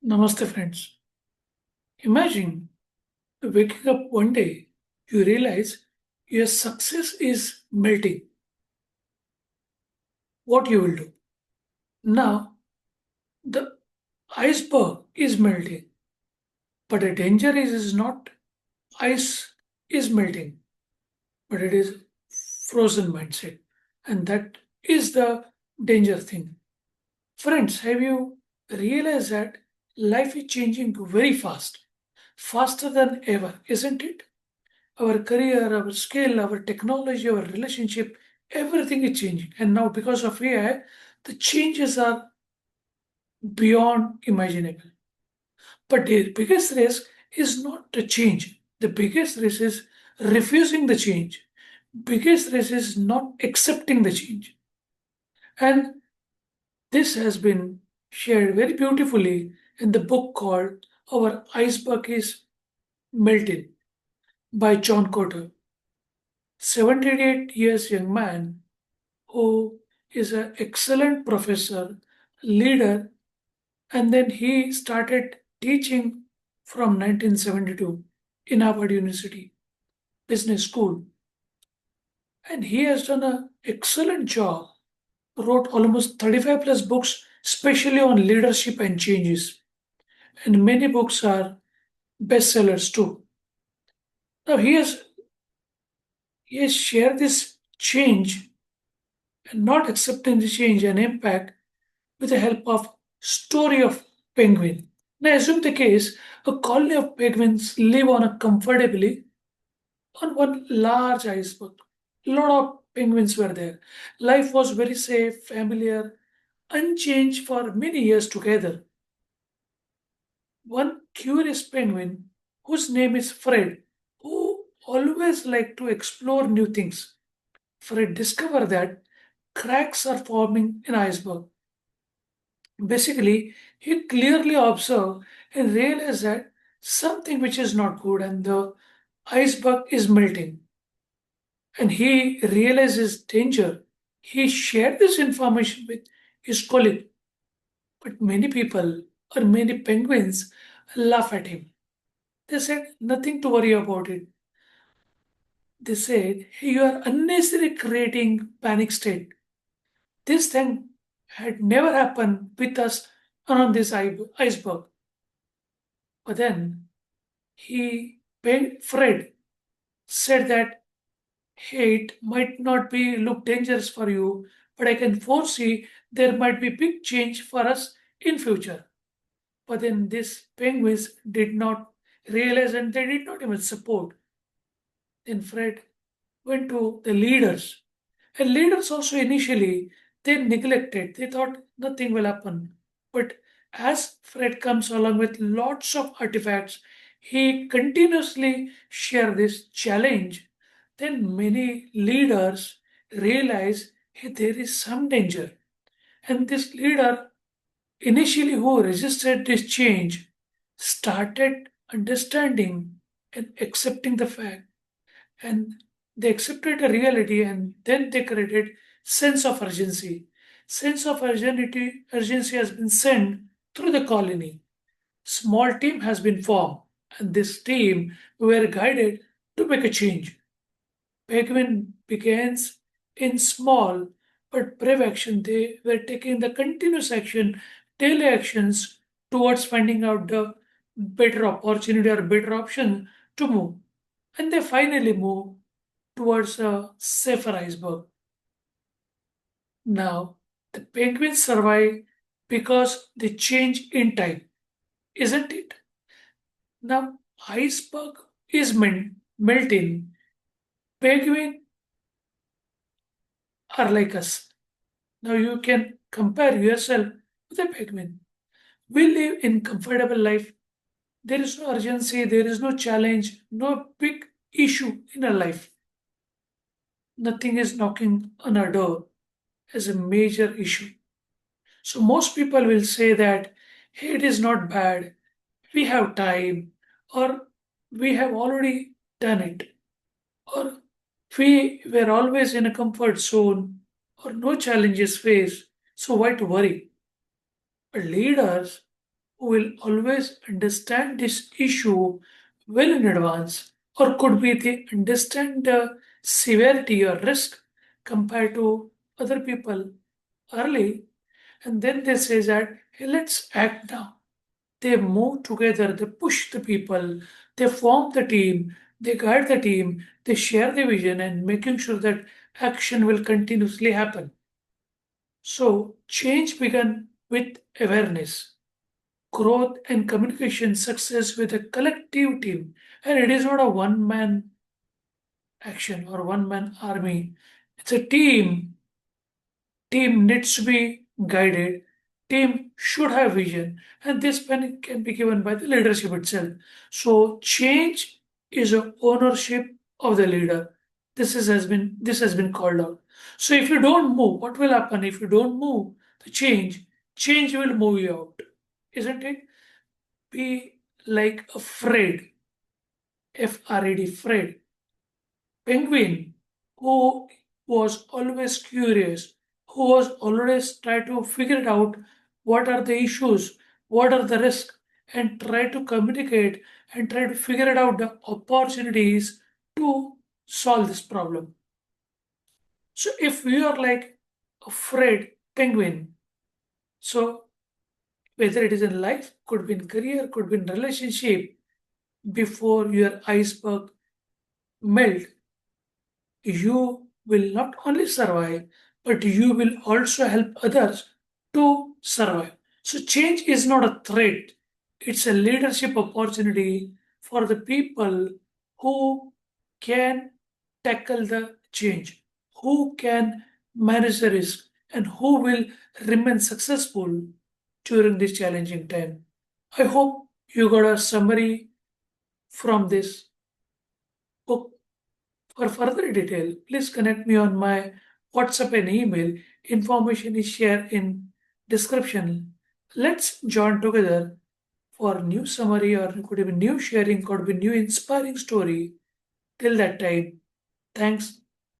Namaste, friends. Imagine waking up one day, you realize your success is melting. What you will do? Now, the iceberg is melting, but the danger is not ice is melting, but it is frozen mindset. And that is the danger thing. Friends, have you realized that life is changing very fast? Faster than ever, isn't it? Our career, our skill, our technology, our relationship, everything is changing. And now, because of AI, the changes are beyond imaginable. But the biggest risk is not the change. The biggest risk is refusing the change. Biggest risk is not accepting the change. And this has been shared very beautifully in the book called Our Iceberg is Melted by John Cotter. 78 years young man who is an excellent professor, leader, and then he started teaching from 1972 in Harvard University Business School. And he has done an excellent job, wrote almost 35 plus books, especially on leadership and changes. And many books are bestsellers too. Now he has shared this change and not accepting the change and impact with the help of story of penguin. Now assume the case a colony of penguins live on a comfortably on one large iceberg. A lot of penguins were there. Life was very safe, familiar, unchanged for many years together. One curious penguin, whose name is Fred, who always liked to explore new things. Fred discovered that cracks are forming in iceberg. Basically, he clearly observed and realized that something which is not good and the iceberg is melting. And he realized his danger. He shared this information with his colleague, but many people or many penguins laugh at him. They said, nothing to worry about it. They said, hey, you are unnecessarily creating panic state. This thing had never happened with us on this iceberg. But then Fred said that, hey, it might not be look dangerous for you, but I can foresee there might be big change for us in future. But then these penguins did not realize and they did not even support. Then Fred went to the leaders. And leaders also initially they neglected. They thought nothing will happen. But as Fred comes along with lots of artifacts, he continuously share this challenge. Then many leaders realize hey, there is some danger. And this leader initially who resisted this change started understanding and accepting the fact and they accepted the reality and then they created sense of urgency has been sent through the colony. Small team has been formed and this team were guided to make a change. Penguin begins in small but brave action. They were taking the continuous action, daily actions towards finding out the better opportunity or better option to move. And they finally move towards a safer iceberg. Now, the penguins survive because they change in time, isn't it? Now, iceberg is melting. Penguins are like us. Now, you can compare yourself with a penguin. We live in comfortable life. There is no urgency, there is no challenge, no big issue in our life. Nothing is knocking on our door as a major issue. So most people will say that, hey, it is not bad, we have time, or we have already done it, or we were always in a comfort zone, or no challenges faced, so why to worry? But leaders who will always understand this issue well in advance, or could be they understand the severity or risk compared to other people early, and then they say that, hey, let's act now. They move together, they push the people, they form the team, they guide the team, they share the vision and making sure that action will continuously happen. So change began with awareness, growth and communication success with a collective team. And it is not a one man action or one man army. It's a team. Team needs to be guided. Team should have vision. And this pen can be given by the leadership itself. So change is a ownership of the leader. This has been called out. So if you don't move, what will happen? If you don't move, the change will move you out. Isn't it? Be like afraid, F-R-E-D, afraid. Penguin, who was always curious, who was always try to figure it out what are the issues, what are the risks, and try to communicate and try to figure it out the opportunities to solve this problem. So if you are like afraid penguin, so whether it is in life, could be in career, could be in relationship, before your iceberg melt, you will not only survive, but you will also help others to survive. So, change is not a threat, it's a leadership opportunity for the people who can tackle the change, who can manage the risk, and who will remain successful during this challenging time. I hope you got a summary from this book. For further detail, please connect me on my WhatsApp and email. Information is shared in description. Let's join together for new summary or could be new sharing, could be new inspiring story. Till that time, thanks